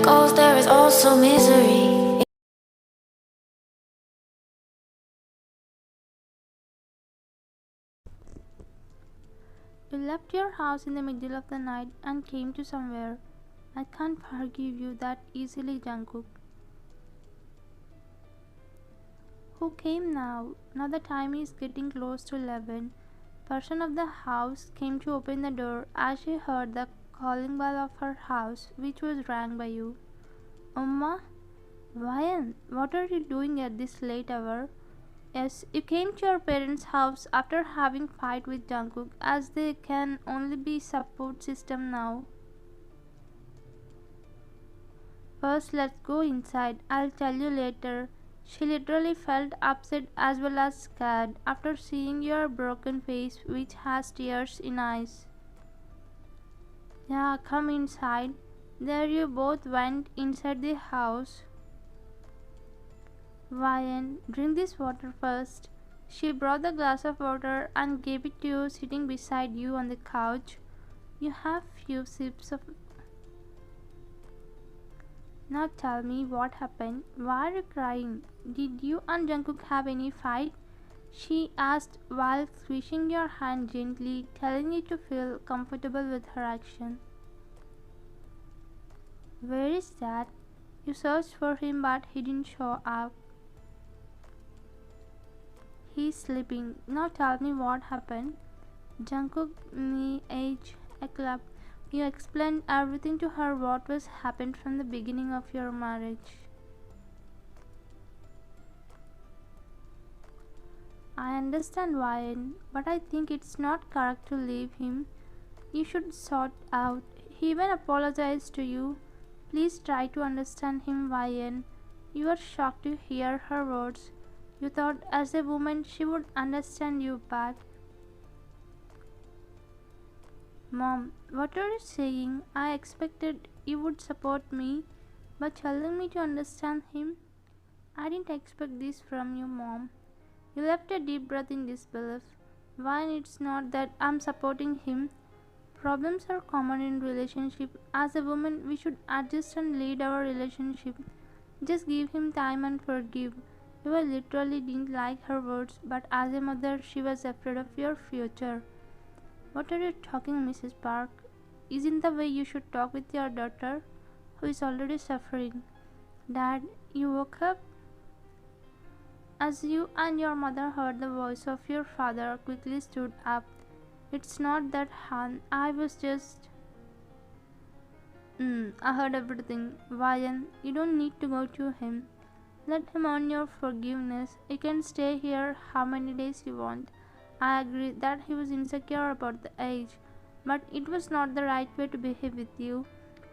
goes, there is also misery. You left your house in the middle of the night and came to somewhere. I can't forgive you that easily, Jungkook. Who came now? Now the time is getting close to 11. Person of the house came to open the door as she heard the calling bell of her house, which was rang by you. Umma? Ryan, what are you doing at this late hour? Yes, you came to your parents' house after having fight with Jungkook, as they can only be support system now. First, let's go inside. I'll tell you later. She literally felt upset as well as scared after seeing your broken face, which has tears in eyes. Yeah, come inside. There you both went inside the house. Ryan, drink this water first. She brought the glass of water and gave it to you sitting beside you on the couch. You have few sips of. Now tell me what happened. Why are you crying? Did you and Jungkook have any fight? She asked while squishing your hand gently, telling you to feel comfortable with her action. Where is Dad? You searched for him but he didn't show up. He's sleeping. Now tell me what happened. Jungkook, me, age, a club. You explained everything to her what was happened from the beginning of your marriage. I understand Ryan, but I think it's not correct to leave him. You should sort out. He even apologized to you. Please try to understand him, Ryan. You were shocked to hear her words. You thought as a woman she would understand you back. Mom, what are you saying? I expected you would support me, but telling me to understand him? I didn't expect this from you, Mom. You left a deep breath in disbelief. Why it's not that I'm supporting him. Problems are common in relationship. As a woman, we should adjust and lead our relationship. Just give him time and forgive. You literally didn't like her words, but as a mother, she was afraid of your future. What are you talking, Mrs. Park? Isn't the way you should talk with your daughter, who is already suffering? Dad, you woke up? As you and your mother heard the voice of your father, quickly stood up. It's not that, Han. I was just. I heard everything. Ryan, you don't need to go to him. Let him earn your forgiveness. You can stay here how many days you want. I agree that he was insecure about the age, but it was not the right way to behave with you.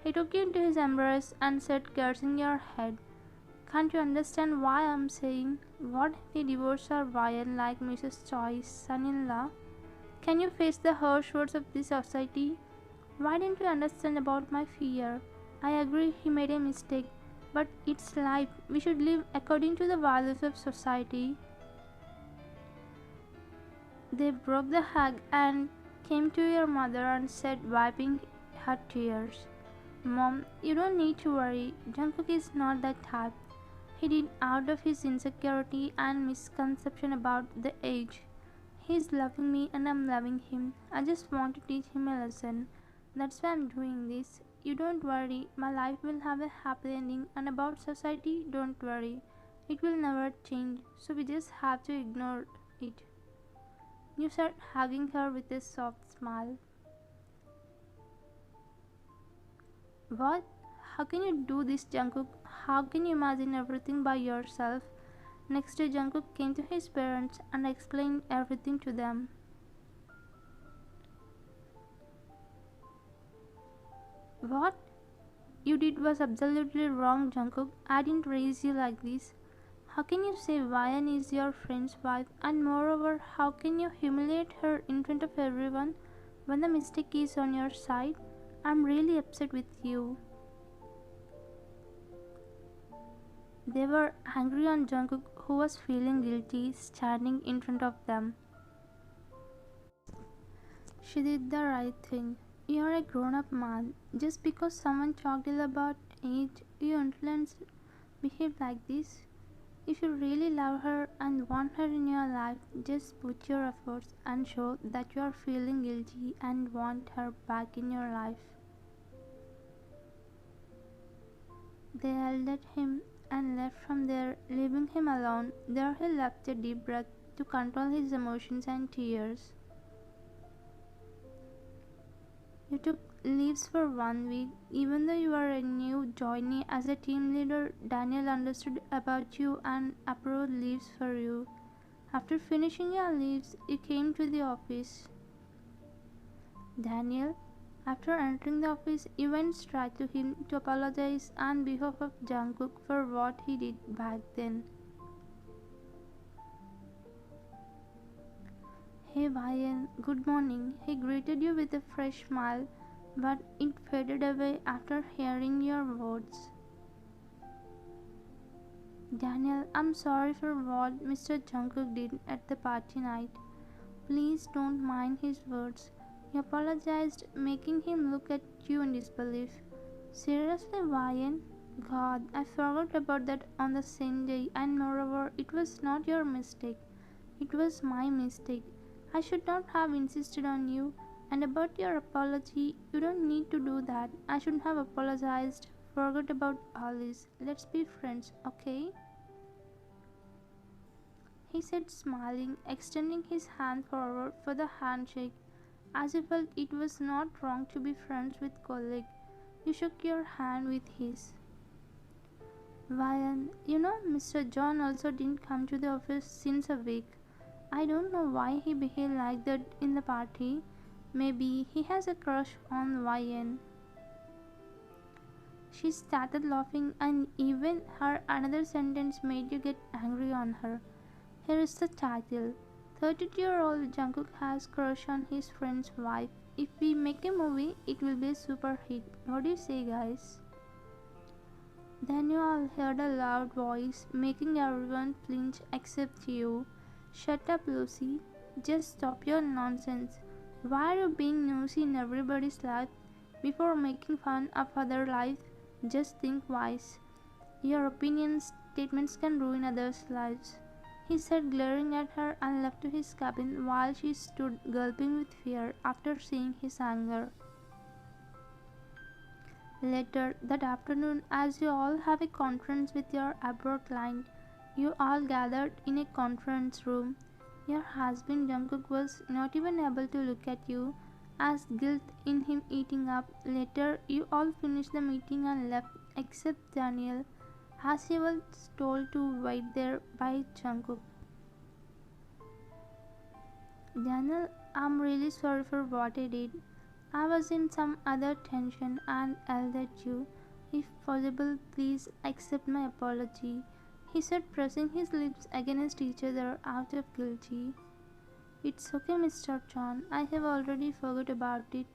He took you into his embrace and said, cursing your head. Can't you understand why I'm saying? What if he divorced our Ryan like Mrs. Choi's son-in-law? Can you face the harsh words of this society? Why didn't you understand about my fear? I agree he made a mistake, but it's life. We should live according to the values of society. They broke the hug and came to your mother and said, wiping her tears, Mom, you don't need to worry. Jungkook is not that type. He did out of his insecurity and misconception about the age. He's loving me and I'm loving him. I just want to teach him a lesson. That's why I'm doing this. You don't worry, my life will have a happy ending, and about society, don't worry. It will never change, so we just have to ignore it. You start hugging her with a soft smile. What? How can you do this, Jungkook? How can you imagine everything by yourself? Next day, Jungkook came to his parents and explained everything to them. What you did was absolutely wrong, Jungkook. I didn't raise you like this. How can you say Ryan is your friend's wife, and moreover, how can you humiliate her in front of everyone when the mistake is on your side? I'm really upset with you. They were angry on Jungkook, who was feeling guilty standing in front of them. She did the right thing. You're a grown-up man. Just because someone talked ill about age you influence behave like this? If you really love her and want her in your life, just put your efforts and show that you are feeling guilty and want her back in your life. They yelled at him and left from there, leaving him alone. There he left a deep breath to control his emotions and tears. You took leaves for 1 week. Even though you are a new joinee as a team leader, Daniel understood about you and approved leaves for you. After finishing your leaves, you came to the office. Daniel, after entering the office, you went straight to him to apologize on behalf of Jungkook for what he did back then. Hey Ryan, good morning. He greeted you with a fresh smile, but it faded away after hearing your words. Daniel, I'm sorry for what Mr. Jungkook did at the party night. Please don't mind his words. He apologized, making him look at you in disbelief. Seriously, Ryan? God, I forgot about that on the same day, and moreover, it was not your mistake. It was my mistake. I should not have insisted on you. And about your apology, you don't need to do that. I should have apologized. Forget about all this. Let's be friends, okay? He said, smiling, extending his hand forward for the handshake, as he felt it was not wrong to be friends with colleague. You shook your hand with his. Ryan, you know Mr. John also didn't come to the office since a week. I don't know why he behaved like that in the party. Maybe he has a crush on Ryan. She started laughing, and even her another sentence made you get angry on her. Here is the title. 32-year-old Jungkook has crush on his friend's wife. If we make a movie, it will be a super hit. What do you say, guys? Then you all heard a loud voice, making everyone flinch except you. Shut up, Lucy. Just stop your nonsense. Why are you being nosy in everybody's life before making fun of other life? Just think wise. Your opinions, statements can ruin others' lives. He said, glaring at her, and left to his cabin while she stood gulping with fear after seeing his anger. Later that afternoon, as you all have a conference with your abroad client, you all gathered in a conference room. Your husband Jungkook was not even able to look at you, as guilt in him eating up. Later, you all finished the meeting and left, except Daniel, as he was told to wait there by Jungkook. Daniel, I'm really sorry for what I did. I was in some other tension and yelled at you. If possible, please accept my apology, he said, pressing his lips against each other out of guilty. It's okay, Mr. John. I have already forgot about it.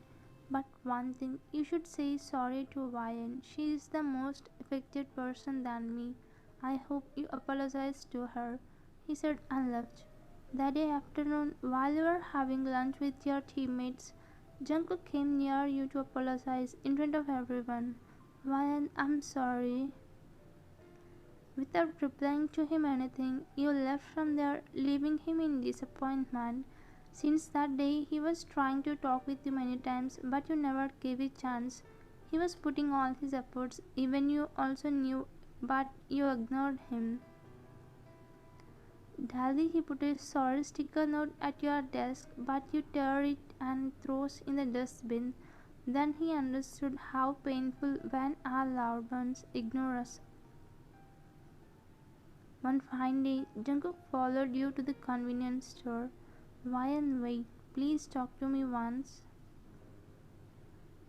But one thing, you should say sorry to Ryan. She is the most affected person than me. I hope you apologize to her, he said and left. That day afternoon, while you were having lunch with your teammates, Jungkook came near you to apologize in front of everyone. Ryan, I'm sorry. Without replying to him anything, you left from there, leaving him in disappointment. Since that day, he was trying to talk with you many times, but you never gave a chance. He was putting all his efforts, even you also knew, but you ignored him. Daily, he put a sorry sticker note at your desk, but you tear it and throws in the dustbin. Then he understood how painful when our loved ones ignore us. One fine day, Jungkook followed you to the convenience store. Ryan, wait, please talk to me once.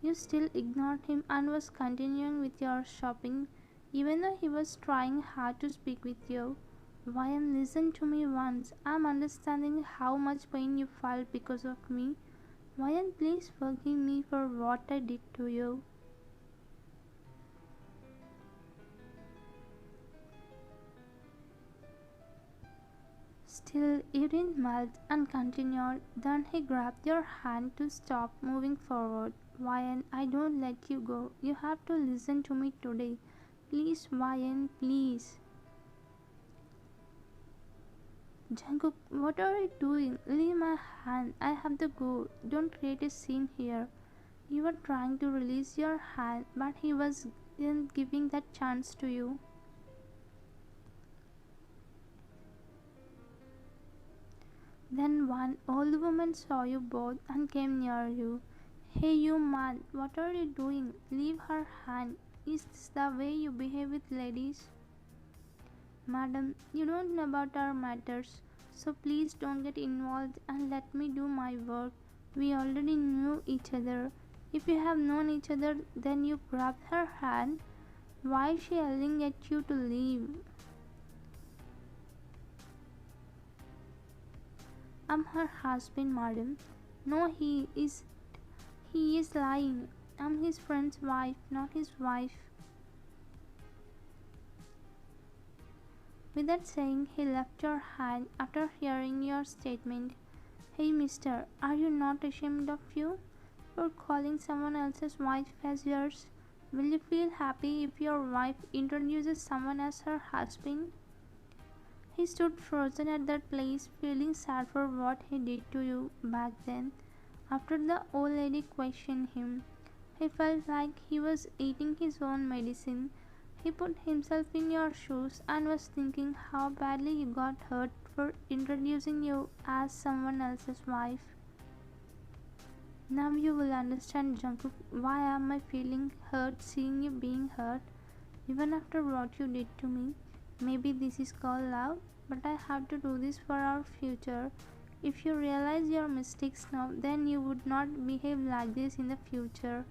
You still ignored him and was continuing with your shopping, even though he was trying hard to speak with you. Ryan, listen to me once. I'm understanding how much pain you felt because of me. Ryan, please forgive me for what I did to you. Still, you didn't melt and continued. Then he grabbed your hand to stop moving forward. Ryan, I don't let you go. You have to listen to me today. Please, Ryan, please. Jungkook, what are you doing? Leave my hand. I have to go. Don't create a scene here. You were trying to release your hand, but he wasn't giving that chance to you. Then one old woman saw you both and came near you. Hey, you man, what are you doing? Leave her hand. Is this the way you behave with ladies? Madam, you don't know about our matters, so please don't get involved and let me do my work. We already knew each other. If you have known each other, then you grabbed her hand. Why is she yelling at you to leave? I'm her husband, madam. No, he is lying. I'm his friend's wife, not his wife. With that saying, he left your hand after hearing your statement. Hey mister, are you not ashamed of you for calling someone else's wife as yours? Will you feel happy if your wife introduces someone as her husband? He stood frozen at that place, feeling sad for what he did to you back then. After the old lady questioned him, he felt like he was eating his own medicine. He put himself in your shoes and was thinking how badly you got hurt for introducing you as someone else's wife. Now you will understand, Jungkook, why am I feeling hurt seeing you being hurt, even after what you did to me. Maybe this is called love, but I have to do this for our future. If you realize your mistakes now, then you would not behave like this in the future.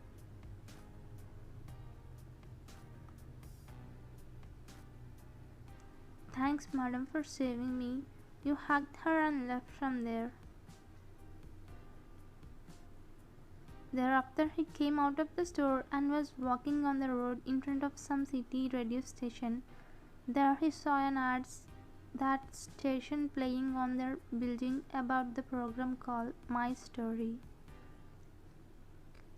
Thanks, madam, for saving me. You hugged her and left from there. Thereafter, he came out of the store and was walking on the road in front of some city radio station. There he saw an ad that station playing on their building about the program called My Story.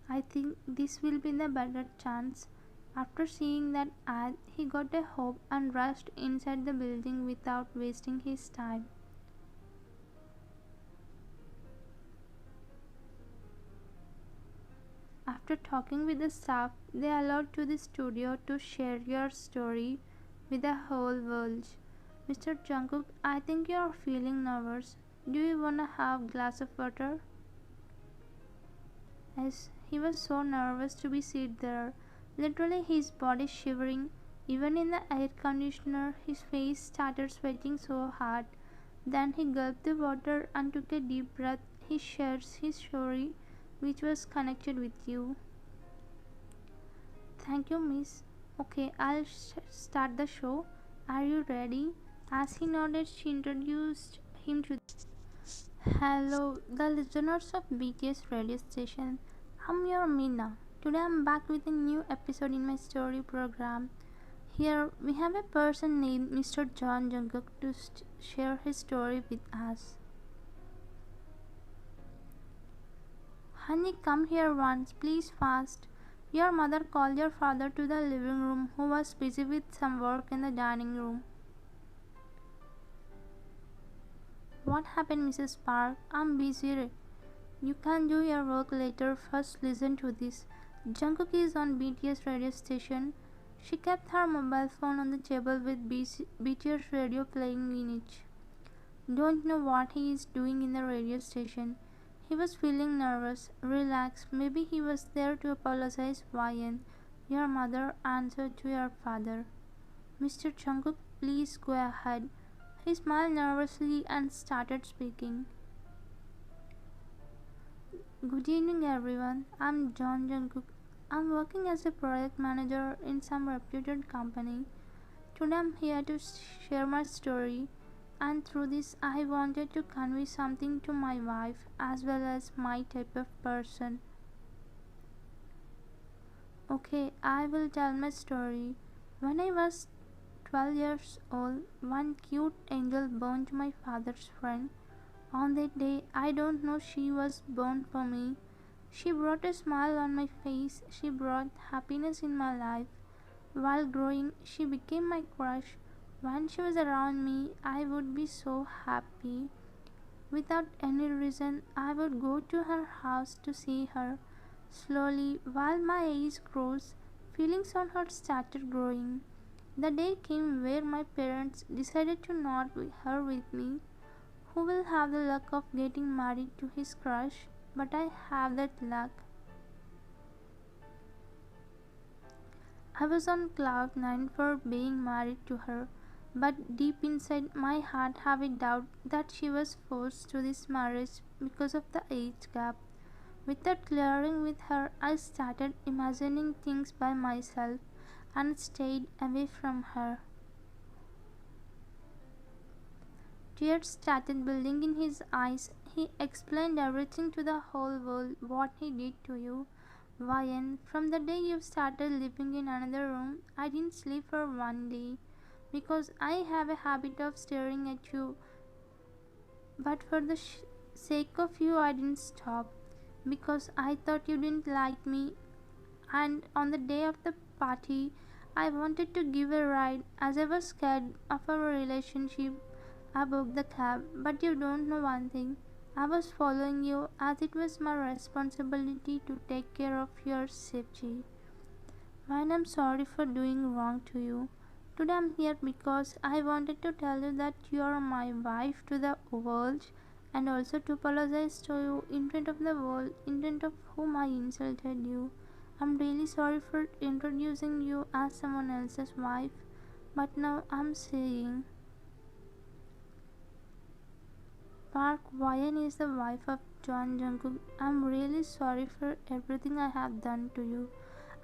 I think this will be the better chance. After seeing that ad, he got a hope and rushed inside the building without wasting his time. After talking with the staff, they allowed to the studio to share your story with the whole world. Mr. Jungkook, I think you are feeling nervous. Do you wanna have a glass of water? Yes, he was so nervous to be seated there. Literally his body shivering. Even in the air conditioner, his face started sweating so hard. Then he gulped the water and took a deep breath. He shares his story, which was connected with you. Thank you, miss. Okay, I'll start the show. Are you ready? As he nodded, she introduced him to. Hello, the listeners of BTS radio station. I'm your Meena. Today I'm back with a new episode in my story program. Here we have a person named Mr. John Jungkook to share his story with us. Honey, come here once, please fast. Your mother called your father to the living room who was busy with some work in the dining room. What happened, Mrs. Park? I'm busy. You can do your work later. First listen to this. Jungkook is on BTS radio station. She kept her mobile phone on the table with BTS radio playing in it. Don't know what he is doing in the radio station. He was feeling nervous. Relax. Maybe he was there to apologize. Ryan, your mother answered to your father. Mr. Jungkook, please go ahead. He smiled nervously and started speaking. Good evening, everyone. I'm John Jungkook. I'm working as a project manager in some reputed company. Today I'm here to share my story, and through this I wanted to convey something to my wife as well as my type of person. Okay, I will tell my story. When I was 12 years old, one cute angel born to my father's friend. On that day, I don't know she was born for me. She brought a smile on my face. She brought happiness in my life. While growing, she became my crush. When she was around me, I would be so happy. Without any reason, I would go to her house to see her. Slowly, while my age grows, feelings on her started growing. The day came where my parents decided to not with her with me. Who will have the luck of getting married to his crush? But I have that luck. I was on cloud nine for being married to her, but deep inside my heart have a doubt that she was forced to this marriage because of the age gap. Without clearing with her, I started imagining things by myself and stayed away from her. Tears started building in his eyes. He explained everything to the whole world what he did to you. Ryan, from the day you started living in another room, I didn't sleep for one day because I have a habit of staring at you. But for the sake of you, I didn't stop because I thought you didn't like me. And on the day of the party, I wanted to give a ride as I was scared of our relationship. I booked the cab, but you don't know one thing. I was following you as it was my responsibility to take care of your safety. When I'm sorry for doing wrong to you. Today I'm here because I wanted to tell you that you are my wife to the world and also to apologize to you in front of the world, in front of whom I insulted you. I'm really sorry for introducing you as someone else's wife, but now I'm saying Park Wyan is the wife of John Jungkook. I'm really sorry for everything I have done to you.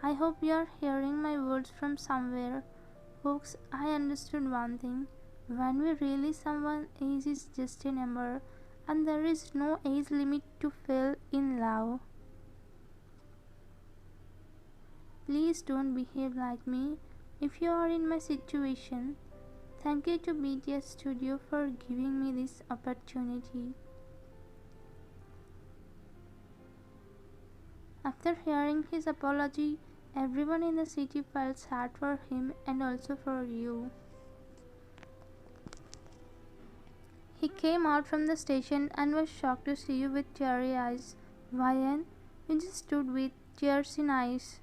I hope you are hearing my words from somewhere. Folks, I understood one thing. When we really someone, age is just a number, and there is no age limit to fall in love. Please don't behave like me if you are in my situation. Thank you to Btsff Studio for giving me this opportunity. After hearing his apology, everyone in the city felt sad for him and also for you. He came out from the station and was shocked to see you with teary eyes. Ryan, you just stood with tears in eyes.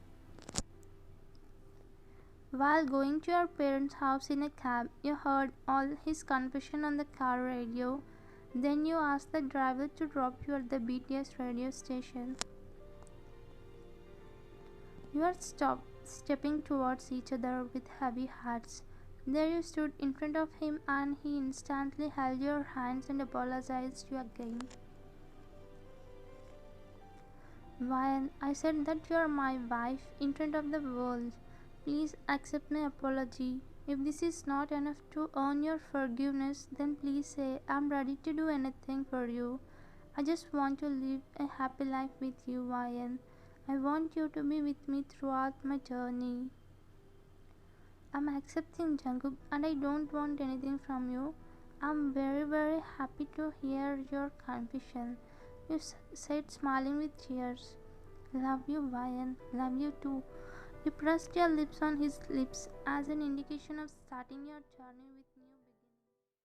While going to your parents' house in a cab, you heard all his confession on the car radio. Then you asked the driver to drop you at the BTS radio station. You are stepping towards each other with heavy hearts. There you stood in front of him and he instantly held your hands and apologized you again. Ryan, I said that you are my wife in front of the world. Please accept my apology. If this is not enough to earn your forgiveness, then please say I'm ready to do anything for you. I just want to live a happy life with you, Ryan. I want you to be with me throughout my journey. I'm accepting Jungkook and I don't want anything from you. I'm very happy to hear your confession. You said smiling with tears. Love you, Ryan. Love you too. You pressed your lips on his lips as an indication of starting your journey with